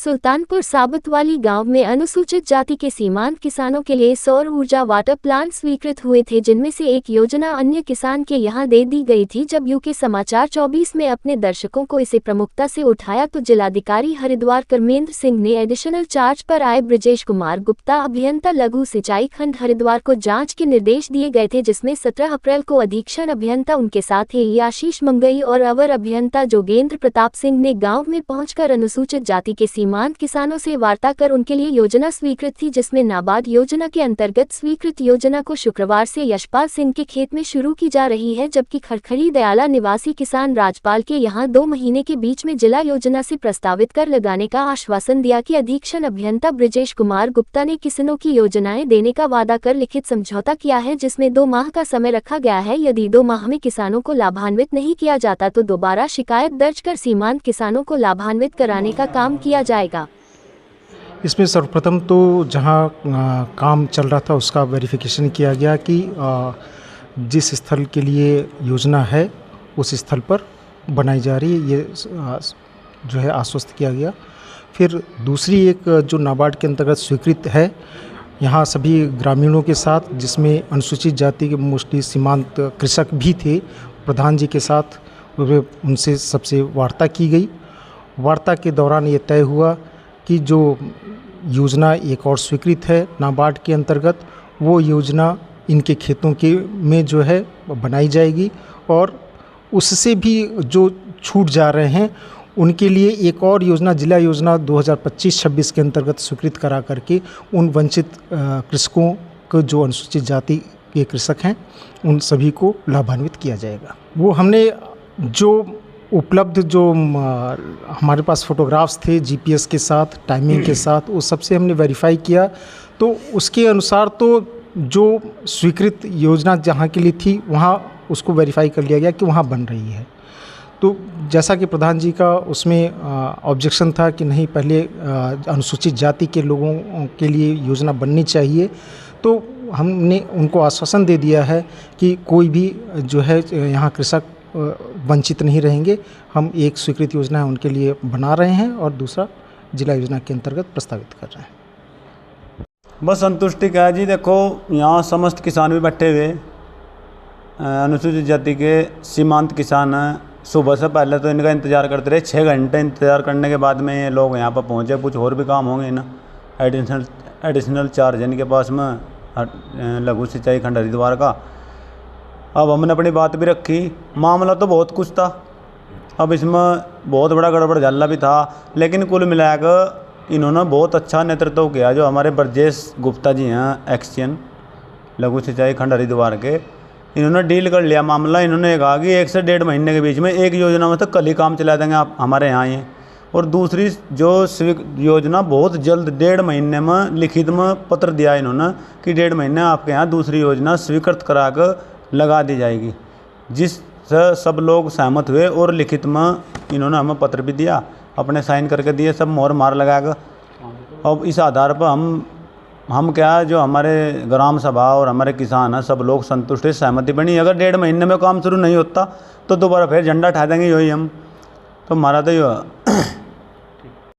सुल्तानपुर साबतवाली गांव में अनुसूचित जाति के सीमांत किसानों के लिए सौर ऊर्जा वाटर प्लांट स्वीकृत हुए थे, जिनमें से एक योजना अन्य किसान के यहां दे दी गई थी। जब यूके समाचार 24 में अपने दर्शकों को इसे प्रमुखता से उठाया तो जिलाधिकारी हरिद्वार कर्मेंद्र सिंह ने एडिशनल चार्ज पर आए ब्रजेश कुमार गुप्ता, अभियंता लघु सिंचाई खंड हरिद्वार को जाँच के निर्देश दिए गए थे, जिसमें 17 अप्रैल को अधीक्षण अभियंता उनके साथ ही आशीष मंगई और अवर अभियंता जोगेंद्र प्रताप सिंह ने गाँव में पहुंचकर अनुसूचित जाति के सीमांत किसानों से वार्ता कर उनके लिए योजना स्वीकृत थी, जिसमें नाबार्ड योजना के अंतर्गत स्वीकृत योजना को शुक्रवार से यशपाल सिंह के खेत में शुरू की जा रही है, जबकि खड़खड़ी दयाला निवासी किसान राजपाल के यहां 2 महीने के बीच में जिला योजना से प्रस्तावित कर लगाने का आश्वासन दिया कि अधीक्षण अभियंता ब्रजेश कुमार गुप्ता ने किसानों की योजनाएं देने का वादा कर लिखित समझौता किया है, जिसमें 2 माह का समय रखा गया है। यदि 2 माह में किसानों को लाभान्वित नहीं किया जाता तो दोबारा शिकायत दर्ज कर सीमांत किसानों को लाभान्वित कराने का काम किया जाएगा। इसमें सर्वप्रथम तो जहां काम चल रहा था उसका वेरिफिकेशन किया गया कि जिस स्थल के लिए योजना है उस स्थल पर बनाई जा रही है, ये जो है आश्वस्त किया गया। फिर दूसरी एक जो नाबार्ड के अंतर्गत स्वीकृत है, यहाँ सभी ग्रामीणों के साथ, जिसमें अनुसूचित जाति के मोस्टली सीमांत कृषक भी थे, प्रधान जी के साथ उनसे सबसे वार्ता की गई। वार्ता के दौरान ये तय हुआ कि जो योजना एक और स्वीकृत है नाबार्ड के अंतर्गत, वो योजना इनके खेतों के में जो है बनाई जाएगी और उससे भी जो छूट जा रहे हैं उनके लिए एक और योजना जिला योजना 2025-26 के अंतर्गत स्वीकृत करा करके उन वंचित कृषकों को, जो अनुसूचित जाति के कृषक हैं, उन सभी को लाभान्वित किया जाएगा। वो हमने जो उपलब्ध जो हमारे पास फोटोग्राफ्स थे जीपीएस के साथ, टाइमिंग के साथ, वो सबसे हमने वेरीफाई किया, तो उसके अनुसार तो जो स्वीकृत योजना जहाँ के लिए थी वहाँ उसको वेरीफाई कर लिया गया कि वहाँ बन रही है। तो जैसा कि प्रधान जी का उसमें ऑब्जेक्शन था कि नहीं, पहले अनुसूचित जाति के लोगों के लिए योजना बननी चाहिए, तो हमने उनको आश्वासन दे दिया है कि कोई भी जो है यहाँ कृषक वंचित नहीं रहेंगे। हम एक स्वीकृत योजना है उनके लिए बना रहे हैं और दूसरा जिला योजना के अंतर्गत प्रस्तावित कर रहे हैं। बस संतुष्टि का है जी। देखो, यहाँ समस्त किसान भी बैठे हुए, अनुसूचित जाति के सीमांत किसान हैं। सुबह से पहले तो इनका इंतज़ार करते रहे, 6 घंटे इंतज़ार करने के बाद में ये लोग यहाँ पर पहुँचे। कुछ और भी काम होंगे ना, एडिशनल चार्ज है इनके पास में लघु सिंचाई खंड हरिद्वार का। अब हमने अपनी बात भी रखी। मामला तो बहुत कुछ था, अब इसमें बहुत बड़ा गड़बड़ झाला भी था, लेकिन कुल मिलाकर इन्होंने बहुत अच्छा नेतृत्व किया। जो हमारे ब्रजेश गुप्ता जी हैं, एक्सचेन लघु सिंचाई खंड हरिद्वार के, इन्होंने डील कर लिया मामला। इन्होंने कहा कि 1 से 1.5 महीने के बीच में एक योजना में तो कल ही काम चला देंगे आप हमारे यहाँ ही, और दूसरी जो योजना बहुत जल्द 1.5 महीने में लिखित में पत्र दिया इन्होंने कि 1.5 महीने आपके यहाँ दूसरी योजना स्वीकृत करा कर लगा दी जाएगी, जिससे सब लोग सहमत हुए और लिखित में इन्होंने हमें पत्र भी दिया, अपने साइन करके दिए, सब मोहर मार लगा कर। अब इस आधार पर हम क्या, जो हमारे ग्राम सभा और हमारे किसान हैं, सब लोग संतुष्ट है, सहमति बनी। अगर 1.5 महीने में काम शुरू नहीं होता तो दोबारा फिर झंडा उठा देंगे यही हम। तो हमारा तो